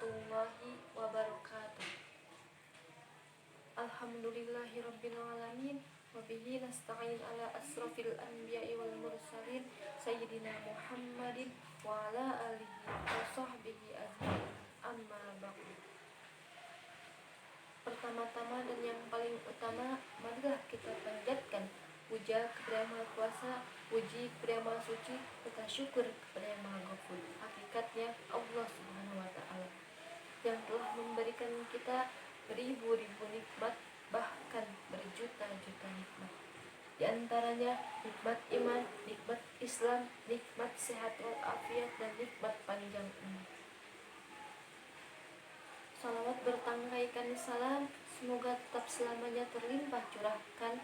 warahmatullahi wabarakatuh. Alhamdulillahirabbil alamin wa bihi nasta'in ala asrofil anbiya'i wal mursalin sayyidina Muhammadin wa ala alihi wa sahbihi ajma'in, amma ba'du. Pertama-tama dan yang paling utama, marilah kita panjatkan puja kepada Yang Maha Kuasa, puji kepada Yang Maha Suci, serta syukur kepada Yang Maha Ghafur. Hakikatnya Allah Subhanahu wa taala yang telah memberikan kita beribu-ribu nikmat, bahkan berjuta-juta nikmat. Di antaranya nikmat iman, nikmat Islam, nikmat sehat walafiat, dan nikmat panjang umur. Salawat bertangkaikan salam semoga tetap selamanya terlimpah curahkan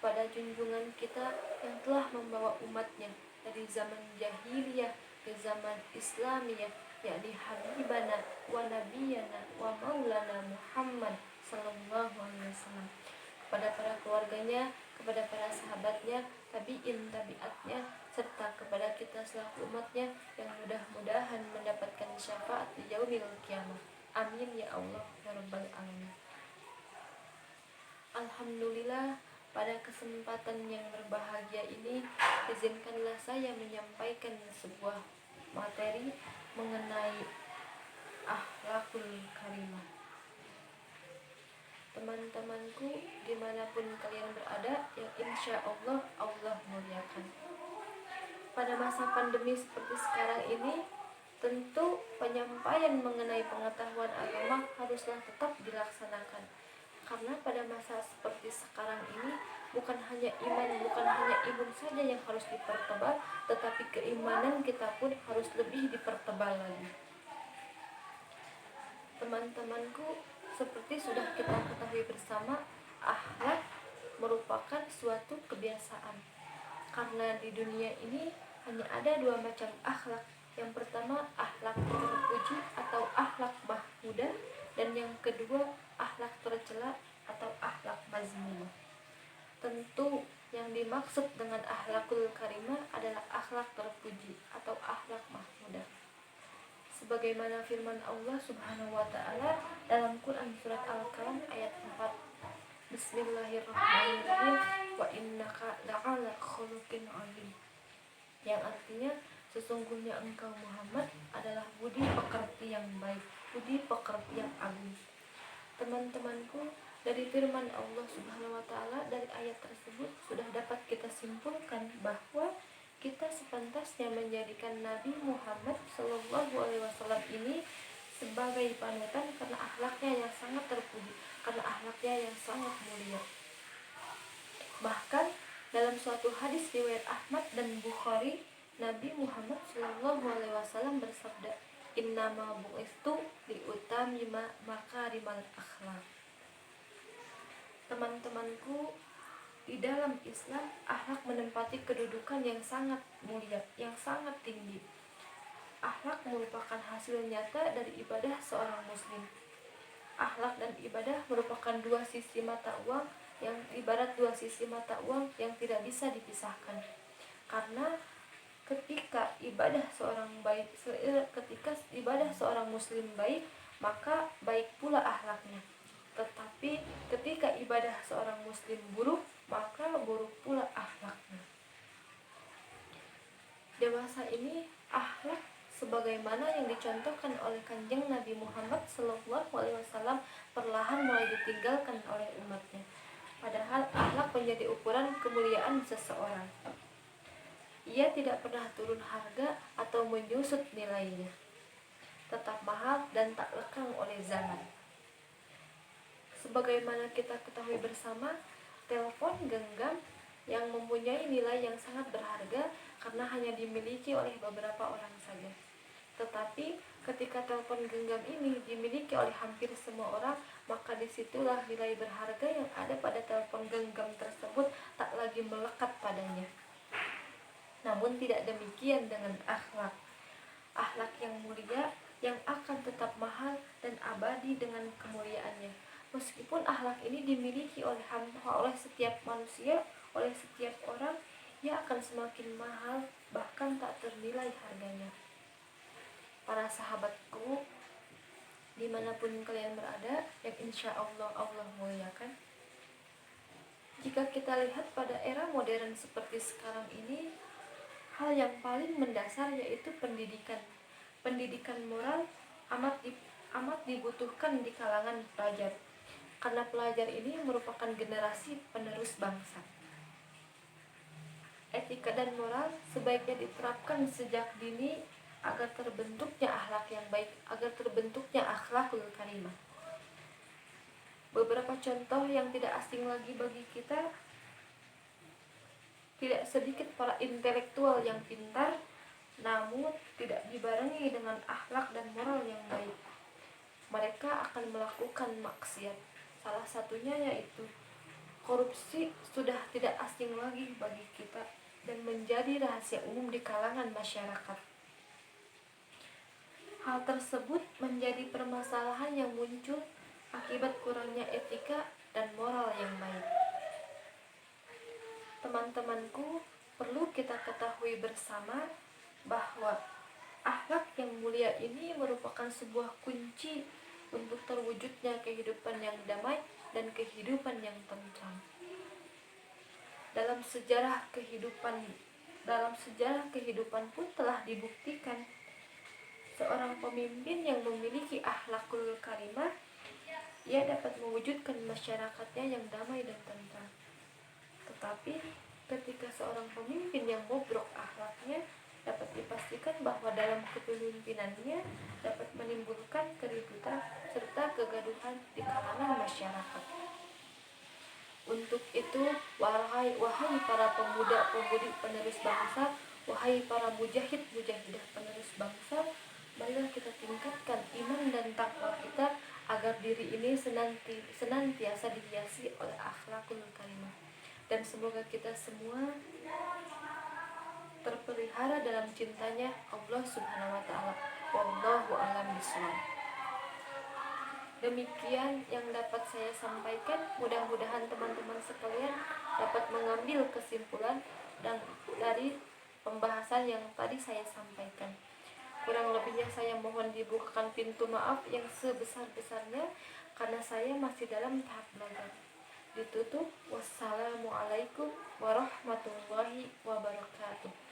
pada junjungan kita yang telah membawa umatnya dari zaman jahiliyah ke zaman Islamiyah, yakni Habibana wa Nabiyana wa Maulana Muhammad sallallahu alaihi wasallam, kepada para keluarganya, kepada para sahabatnya, tabi'in tabi'atnya, serta kepada kita selaku umatnya yang mudah-mudahan mendapatkan syafaat di yaumil qiyamah. Amin ya Allah ya rabbal alamin. Alhamdulillah, pada kesempatan yang berbahagia ini, izinkanlah saya menyampaikan sebuah materi mengenai akhlakul karimah. Teman-temanku, dimanapun kalian berada, yang insya Allah Allah muliakan. Pada masa pandemi seperti sekarang ini, tentu penyampaian mengenai pengetahuan agama haruslah tetap dilaksanakan. Karena pada masa seperti sekarang ini, bukan hanya iman, bukan hanya imun saja yang harus dipertebal, tetapi keimanan kita pun harus lebih dipertebal lagi. Teman-temanku, seperti sudah kita ketahui bersama, akhlak merupakan suatu kebiasaan. Karena di dunia ini hanya ada dua macam akhlak. Yang pertama, akhlak terpuji atau akhlak mahmudah, dan yang kedua, akhlak tercela atau akhlak mazmumah. Tentu yang dimaksud dengan akhlakul karimah adalah akhlak terpuji atau akhlak mahmudah. Sebagaimana firman Allah Subhanahu wa taala dalam Quran surat Al-Qalam ayat 4. Bismillahirrahmanirrahim. Wa innaka la'ala khuluqin 'azim. Yang artinya, sesungguhnya engkau Muhammad adalah budi pekerti yang baik, budi pekerti yang agung. Teman-temanku, dari firman Allah Subhanahu wa taala dari ayat tersebut sudah dapat kita simpulkan bahwa kita sepantasnya menjadikan Nabi Muhammad Shallallahu alaihi wasallam ini sebagai panutan karena akhlaknya yang sangat terpuji, karena akhlaknya yang sangat mulia. Bahkan dalam suatu hadis riwayat Ahmad dan Bukhari, Nabi Muhammad Shallallahu alaihi wasallam bersabda, "Innama bu'istu liutamima makarimal akhlak." Teman-temanku, di dalam Islam, akhlak menempati kedudukan yang sangat mulia, yang sangat tinggi. Akhlak merupakan hasil nyata dari ibadah seorang muslim. Akhlak dan ibadah merupakan dua sisi mata uang yang ibarat dua sisi mata uang yang tidak bisa dipisahkan. Karena ketika ibadah seorang muslim baik, maka baik pula akhlaknya. Tetapi ketika ibadah seorang muslim buruk, maka buruk pula akhlaknya. Dewasa ini akhlak sebagaimana yang dicontohkan oleh Kanjeng Nabi Muhammad SAW perlahan mulai ditinggalkan oleh umatnya. Padahal akhlak menjadi ukuran kemuliaan seseorang. Ia tidak pernah turun harga atau menyusut nilainya, tetap mahal dan tak lekang oleh zaman. Sebagaimana kita ketahui bersama, telepon genggam yang mempunyai nilai yang sangat berharga karena hanya dimiliki oleh beberapa orang saja. Tetapi ketika telepon genggam ini dimiliki oleh hampir semua orang, maka disitulah nilai berharga yang ada pada telepon genggam tersebut tak lagi melekat padanya. Namun tidak demikian dengan akhlak. Akhlak yang mulia yang akan tetap mahal dan abadi dengan kemuliaannya. Meskipun akhlak ini dimiliki oleh setiap manusia, oleh setiap orang, ia akan semakin mahal, bahkan tak ternilai harganya. Para sahabatku, dimanapun kalian berada, yang insya Allah Allah muliakan. Jika kita lihat pada era modern seperti sekarang ini, hal yang paling mendasar yaitu pendidikan. Pendidikan moral amat dibutuhkan di kalangan pelajar, karena pelajar ini merupakan generasi penerus bangsa. Etika dan moral sebaiknya diterapkan sejak dini agar terbentuknya akhlak yang baik, agar terbentuknya akhlakul karimah. Beberapa contoh yang tidak asing lagi bagi kita, tidak sedikit para intelektual yang pintar namun tidak dibarengi dengan akhlak dan moral yang baik. Mereka akan melakukan maksiat. Salah satunya yaitu korupsi sudah tidak asing lagi bagi kita dan menjadi rahasia umum di kalangan masyarakat. Hal tersebut menjadi permasalahan yang muncul akibat kurangnya etika dan moral yang baik. Teman-temanku, perlu kita ketahui bersama bahwa akhlak yang mulia ini merupakan sebuah kunci untuk terwujudnya kehidupan yang damai dan kehidupan yang tentram. Dalam sejarah kehidupan pun telah dibuktikan seorang pemimpin yang memiliki akhlakul karimah, ia dapat mewujudkan masyarakatnya yang damai dan tentram. Tetapi ketika seorang pemimpin yang bobrok akhlaknya, dapat dipastikan bahwa dalam kepemimpinannya dapat menimbulkan keributan serta kegaduhan di kalangan masyarakat. Untuk itu, wahai para pemuda-pemudi penerus bangsa, wahai para mujahid-mujahidah penerus bangsa, marilah kita tingkatkan iman dan takwa kita agar diri ini senantiasa dihiasi oleh akhlakul karimah. Dan semoga kita semua terpelihara dalam cintanya Allah Subhanahu wa taala. Wallahu a'lam bishawab. Demikian yang dapat saya sampaikan. Mudah-mudahan teman-teman sekalian dapat mengambil kesimpulan dan dari pembahasan yang tadi saya sampaikan. Kurang lebihnya saya mohon dibukakan pintu maaf yang sebesar-besarnya karena saya masih dalam tahap belajar. Ditutup. Wassalamualaikum warahmatullahi wabarakatuh.